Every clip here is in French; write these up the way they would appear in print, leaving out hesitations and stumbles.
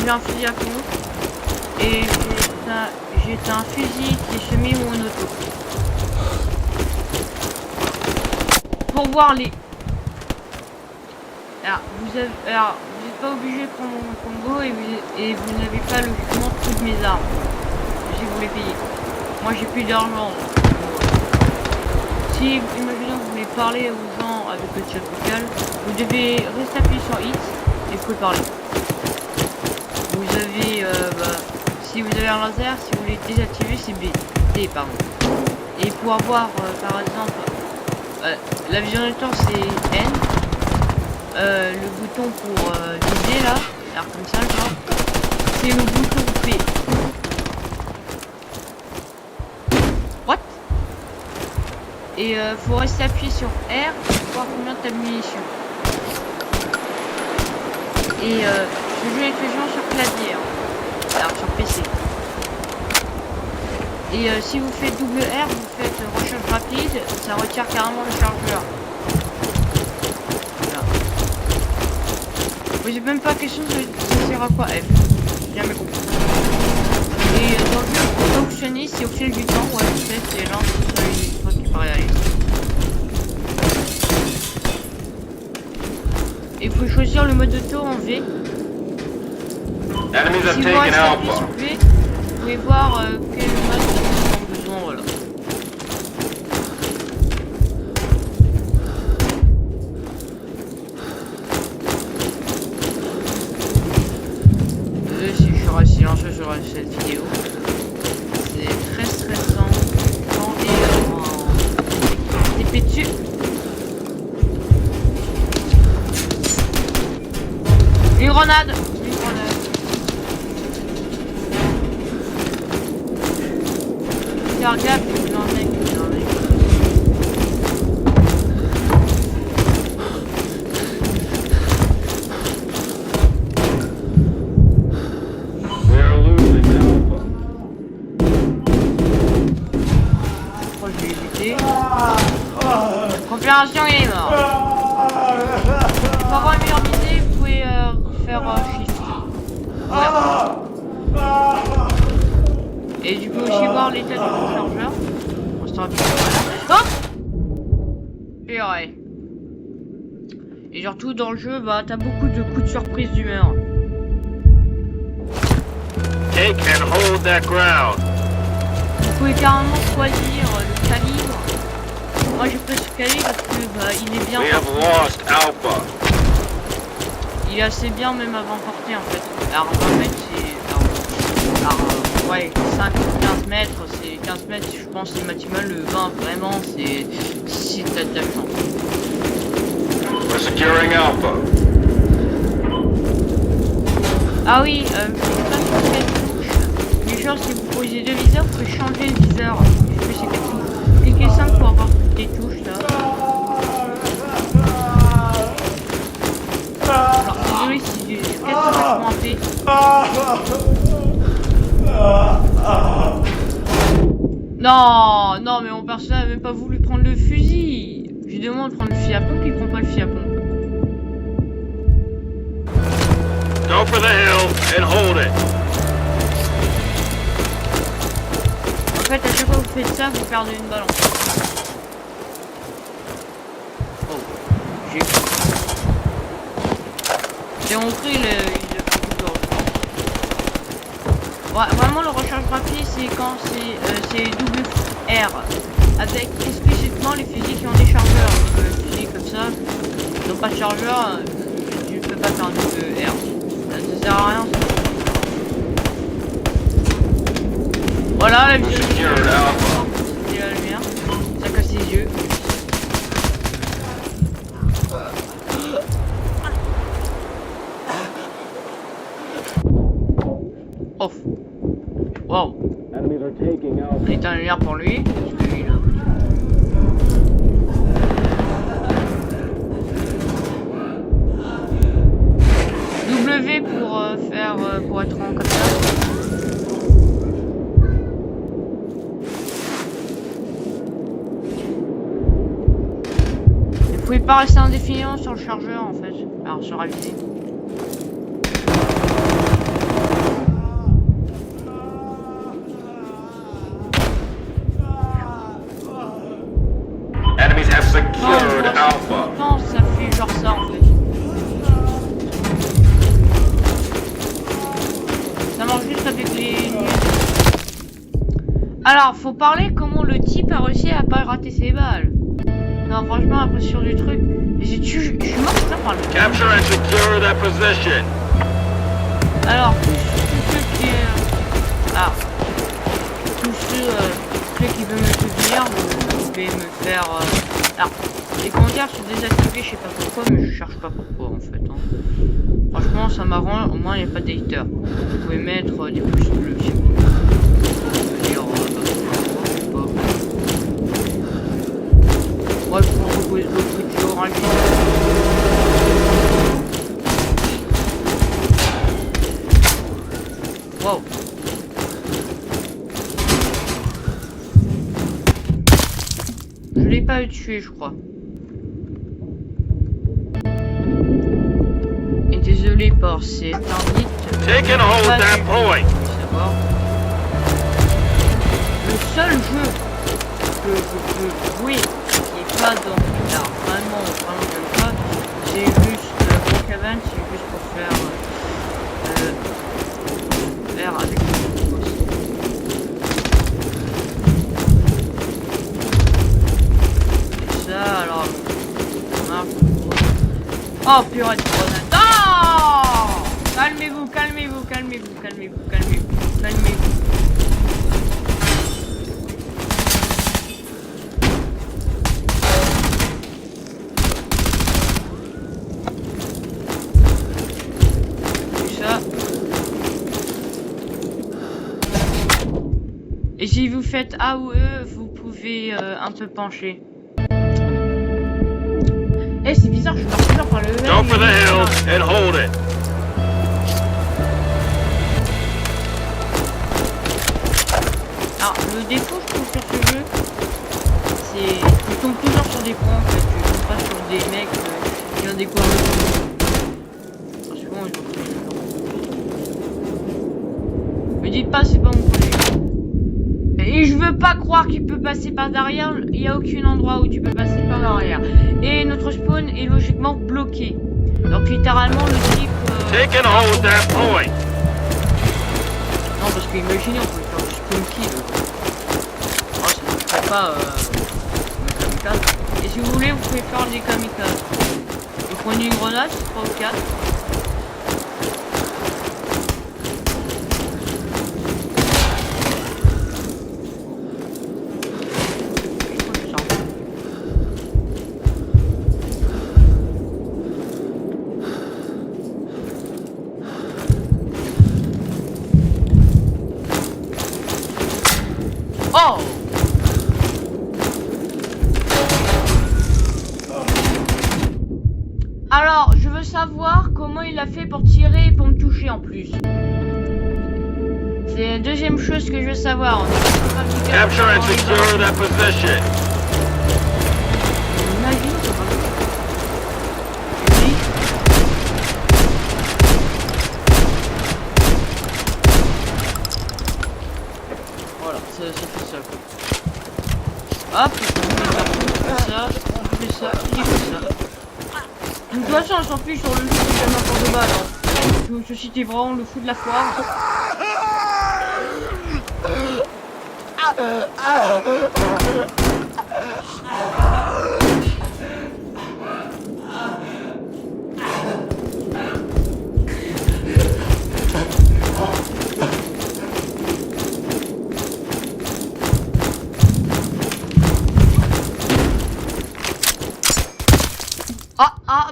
j'ai un fusil à pompe et j'ai un fusil qui est semi-monoto. Pour voir les... Alors, vous n'êtes pas obligé de prendre mon combo et vous n'avez pas logiquement toutes mes armes. Si vous les payez. Moi j'ai plus d'argent. Si, imaginons que vous voulez parler aux gens avec le chat vocal, vous devez rester appuyé sur X et vous pouvez parler. Vous avez, si vous avez un laser, si vous voulez désactiver, c'est D, pardon. Et pour avoir, par exemple, la vision de temps c'est N. Le bouton pour viser là, alors comme ça, genre, c'est le bouton P. What? Et faut rester appuyé sur R pour voir combien t'as de munitions. Et je joue avec les gens sur clavier, hein. Alors sur PC. Et si vous faites double R, vous faites recharge rapide, ça retire carrément le chargeur. Voilà. Vous n'avez même pas question de ça sert à quoi F. J'ai jamais compris. Et dans le jeu, pour fonctionner, c'est au fil du temps, ouais, c'est l'un des trucs qui paraît aller. Et il faut choisir le mode auto en V. Si vous restez appuyé sur V, vous pouvez voir quel mode vous avez besoin, voilà. Si je reste silencieux sur cette vidéo, c'est très stressant. J'ai envie d'avoir TP dessus. Une grenade. Faire gaffe, il y a un mec, je crois que je l'ai évité. Configuration, il est mort. Pour avoir une meilleure visée, vous pouvez faire shift. Voilà. Et tu peux aussi voir l'état du chargeur. On se rappelle. Hop! Purée. Et surtout dans le jeu, bah t'as beaucoup de coups de surprise d'humeur. Take and hold that ground. Vous pouvez carrément choisir le calibre. Moi j'ai pris ce calibre parce que bah, il est bien. We have lost Alpha. Il est assez bien même avant portée en fait. Alors 20 mètres c'est. Ouais, 5 ou 15 mètres, c'est 15 mètres, je pense c'est maximal, le 20 vraiment c'est si t'as de la chance. We're securing Alpha. Ah oui, je sais pas sur quelle touche, mais genre si vous posez deux viseurs, vous pouvez changer le viseur. Je sais c'est quelle touche. Cliquez 5 pour avoir toutes les touches là. Alors désolé si je suis complètement raté. Non, non, mais mon personnage n'a même pas voulu prendre le fusil. Je demande de prendre le fusil à pompe, il prend pas le fusil à pompe. Go for the hill and hold it. En fait, à chaque fois que vous faites ça, vous perdez une balle en fait. Oh, j'ai montré le ouais, vraiment le recharge rapide c'est quand c'est double R avec explicitement les fusils qui ont des chargeurs. Les fusils comme ça n'ont pas de chargeur, tu peux pas faire un double R. Ça ne sert à rien. Voilà la vidéo. C'était la lumière. Ça casse les yeux. Off. Wow. On est en lumière pour lui. W pour faire pour être en comme ça. Vous pouvez pas rester indéfiniment sur le chargeur en fait. Alors sur éviter. Alpha. Non, ça fait genre ça en fait. Ça marche juste avec les nuits. Alors, faut parler comment le type a réussi à pas rater ses balles. Non, franchement, l'impression du truc. Je suis mort putain par le. Capture and secure that position. Alors, tous ceux qui. Ah. Tous ceux qui veulent me soutenir, vous pouvez me faire. Alors, les commentaires sont désactivés, je sais pas pourquoi, mais je cherche pas pourquoi en fait. Hein. Franchement, ça m'arrange, au moins il n'y a pas d'haters. Vous pouvez mettre des pouces bleus si vous voulez. Moi, je vous propose d'autres vidéos en wow. Je l'ai pas tué, je crois. Et désolé pour ces internet. Take and hold that point. Savoir. Le seul jeu que je peux jouer qui est pas dans là, vraiment j'aime pas, c'est juste Brookhaven, c'est juste pour faire avec le boss. Et ça alors on marche. Oh purée de grenade. Oh, calmez-vous, calmez-vous, calmez-vous, calmez-vous, calmez-vous, calmez-vous. Et si vous faites A ou E, vous pouvez un peu pencher. Eh, c'est bizarre, je suis parti par le E. Go for the hill and hold it. Alors, le défaut, je trouve, sur ce jeu, c'est tu tombes toujours sur des points, en fait. Tu tombes pas sur des mecs qui ont des coins. Ah, c'est bon, ils ont me dites pas, c'est pas mon collègue. Et je veux pas croire qu'il peut passer par derrière. Il n'y a aucun endroit où tu peux passer par derrière. Et notre spawn est logiquement bloqué. Donc littéralement le type. Take and hold that point. Non, parce qu'imaginez, on peut faire du spawn kill. Oh, ça ne ferait pas le kamikaze. Et si vous voulez, vous pouvez faire des kamikazes. Vous prenez une grenade, 3 ou 4. Oh! Alors, je veux savoir comment il a fait pour tirer et pour me toucher en plus. C'est la deuxième chose que je veux savoir. Capture and secure that position. Imagine voilà, ça fait ça. Hop, on fait ça, il fait ça, il fait ça. De toute façon, on s'en fiche sur le jeu, c'est tellement pour de balles. Hein. Ceci est vraiment le fou de la foire.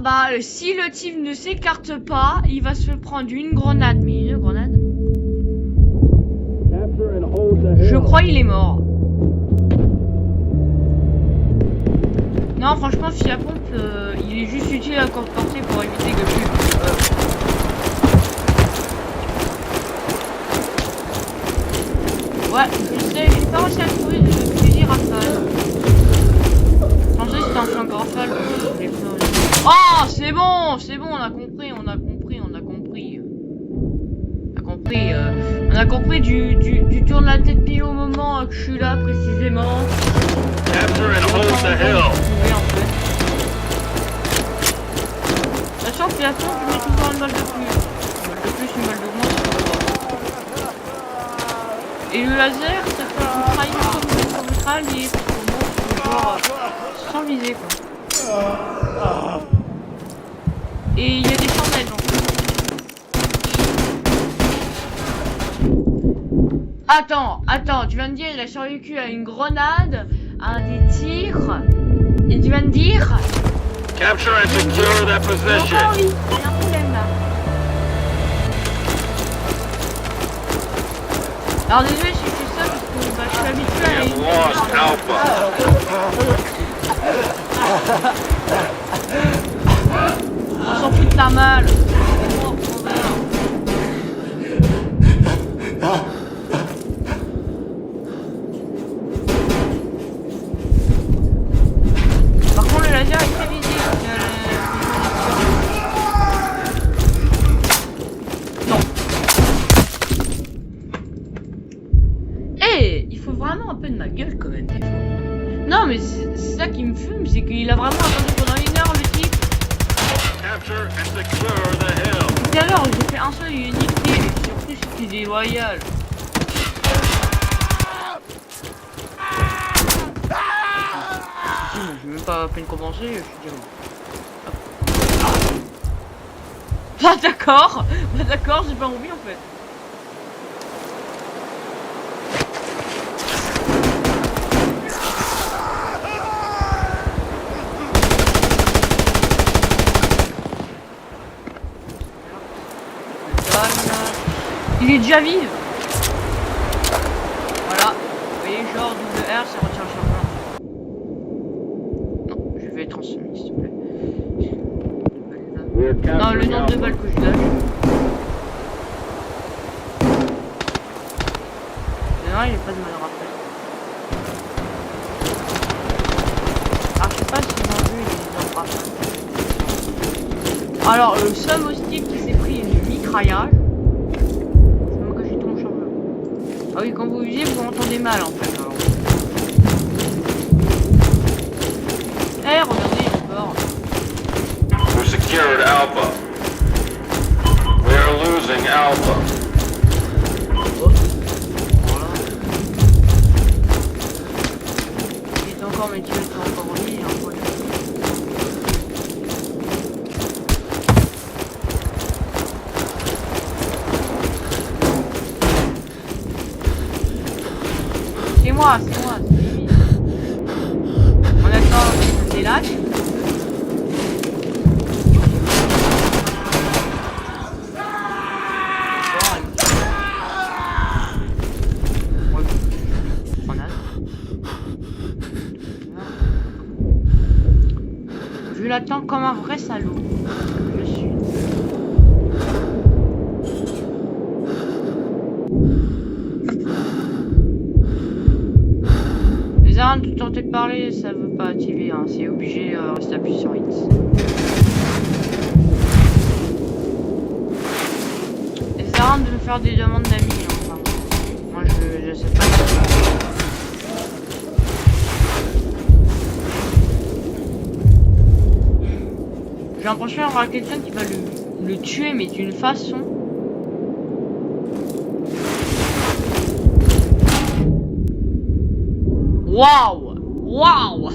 Bah si le type ne s'écarte pas, il va se prendre une grenade. Mais une grenade? Je crois il est mort. Non franchement si la pompe il est juste utile à corps portée pour éviter que je ouais je sais, j'ai pas réussi à trouver de fusil rafale. Je pensais que c'était un flingue rafale. Oh, c'est bon, on a compris. On a compris du tour de la tête pile au moment que je suis là précisément. Capture and hold the hill. situation, je mets toujours une balle de plus. Une balle de plus, une balle de moins, c'est pas grave. Et le laser, ça fait un trahir comme le mitraille, parce qu'au moins, c'est genre sans viser quoi. Et il y a des chandelles en fait. Attends, tu viens de dire il a survécu à une grenade, à des tirs, et tu viens de dire... Capture and secure that possession. Encore oui, il y a un problème là. Alors désolé si je fais ça parce que bah, je suis habitué à We have lost Alpha. On s'en fout de ta malle. Par contre le laser est très visible. Non. Eh, il faut vraiment un peu de ma gueule quand même des fois. Non mais c'est ça qui me fume, c'est qu'il a vraiment attendu pendant 1 heure le type. Capture and secure the hill. Tout à l'heure j'ai fait un seul unité et surtout c'était déloyal. Je vais même pas à peine commencer, je suis dire. Ah d'accord, bah d'accord, j'ai pas envie en fait. Il est déjà vide. Voilà. Vous voyez, genre double R, ça retient le chargeur. Non, je vais transmettre s'il te plaît. Non, le nombre de balles que je lâche. Non, il n'y a pas de mal rappel. Alors, je sais pas si dans le jeu il est en rappel. Alors, le seul hostile qui s'est pris du mitraillage. Ah oui, quand vous visez, vous entendez mal en fait. Alors. Eh, regardez, il est fort. We secured Alpha. We are losing Alpha. Oh. Voilà. Il est encore, mais tu es encore lui, il est encore lui. C'est moi, c'est lui. On attend les lacs. Je l'attends comme un vrai salaud. Je suis. Les armes, de tenter de parler, ça veut pas activer, hein. C'est obligé, rester appuyé sur X. Les armes de me faire des demandes d'amis, hein. Enfin, moi je sais pas. J'ai l'impression d'avoir quelqu'un qui va le tuer, mais d'une façon. Waouh! Waouh!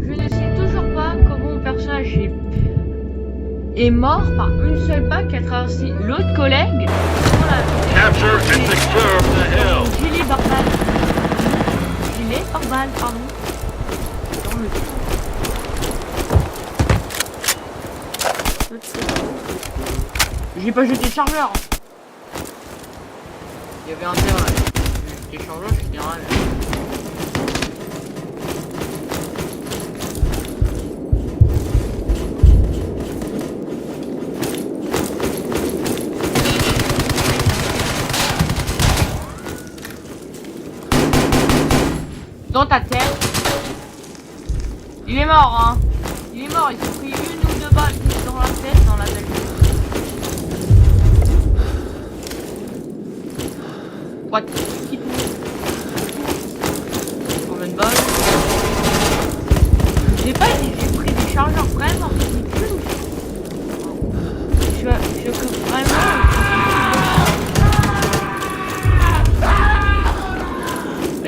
Je ne sais toujours pas comment mon personnage est mort par une seule balle qui a traversé l'autre collègue. Capture and secure the hill. Gilet pare-balles. Gilet pare-balles, pardon. Dans le trou. J'ai pas jeté le chargeur. Il y avait un terrain là. J'ai jeté le chargeur, je suis derrière. Dans ta tête. Il est mort, hein. Il est mort, il s'est pris 1 ou 2 balles dans la tête, dans la tête. What? Combien de balles? Je sais pas si j'ai pris des chargeurs vraiment ridicules.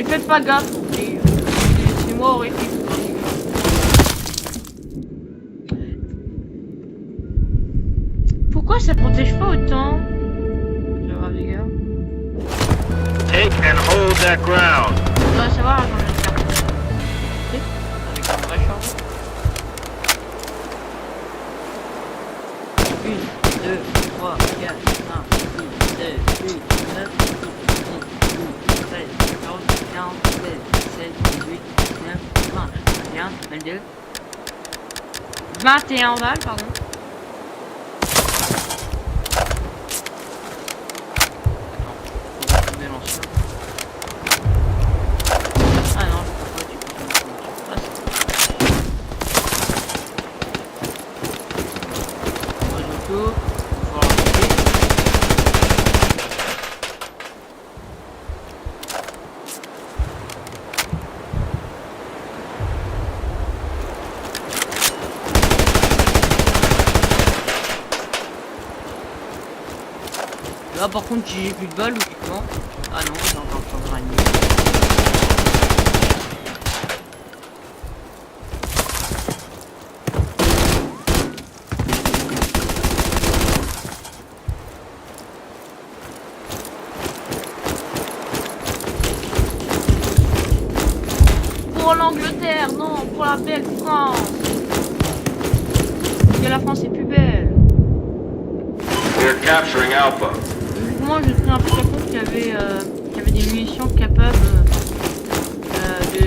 Faites pas gaffe, ok. C'est moi horrifique. Pourquoi ça protège pas autant? Je vois, les gars. Take and hold that ground. On doit savoir, j'en ai une carte. Avec un vrai champ. 1, 2, 3, 4, 5, 6, 7, 8, 9, 10, 12, 13, 14, 15, 16, 17, 18, 19, 20, 21, 22. 21 balles, pardon. Ah non, je peux pas, là par contre j'ai plus de balles logiquement. Ah non, j'ai encore changé un niveau. Pour l'Angleterre, non, pour la belle France. Parce que la France est plus belle. We're capturing Alpha. Moi j'ai pris un peu compte qu'il y avait des munitions capables de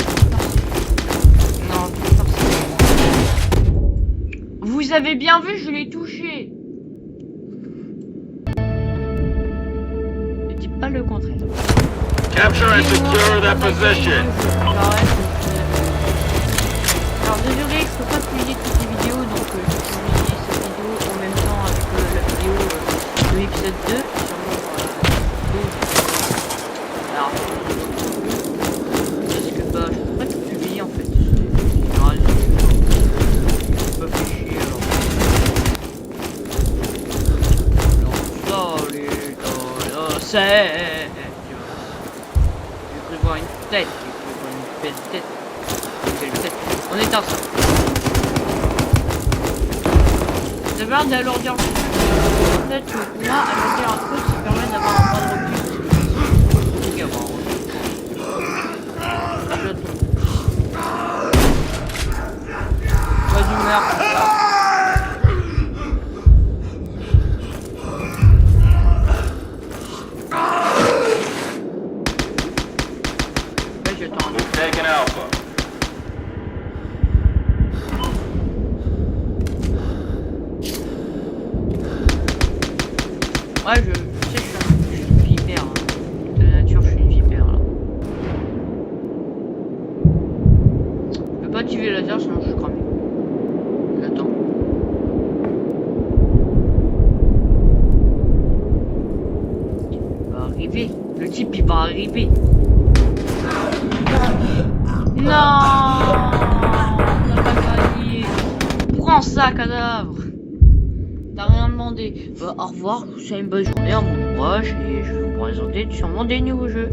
non, de forcer. Vous avez bien vu, je l'ai touché. Ne dis pas le contraire. Capture and secure that position. Alors désolé, je peux pas publier toutes les vidéos, donc je vais publier cette vidéo en même temps avec la vidéo de l'épisode 2. Alors, parce que bah, je peux pas tout publier en fait. C'est pas fait chier alors. Alors, c'est. J'ai cru voir une tête, j'ai cru voir une belle tête. Une belle tête. On est ensemble. C'est bien d'alourdir peut-être que pour moi, alourdir un peu, ça permet d'avoir un point de recul. Pas d'humeur. Ouais, je t'en ai. We've taken Alpha. Ouais, je sais que je suis une vipère. Hein. De nature, je suis une vipère là. Je peux pas tuer le laser sinon je suis cramé. J'attends. Il va arriver. Le type il va arriver. Non, on n'a pas gagné. Prends ça, cadavre. T'as rien demandé. Bah, au revoir, c'est une bonne journée, un bon courage et je vais vous présenter sûrement des nouveaux jeux.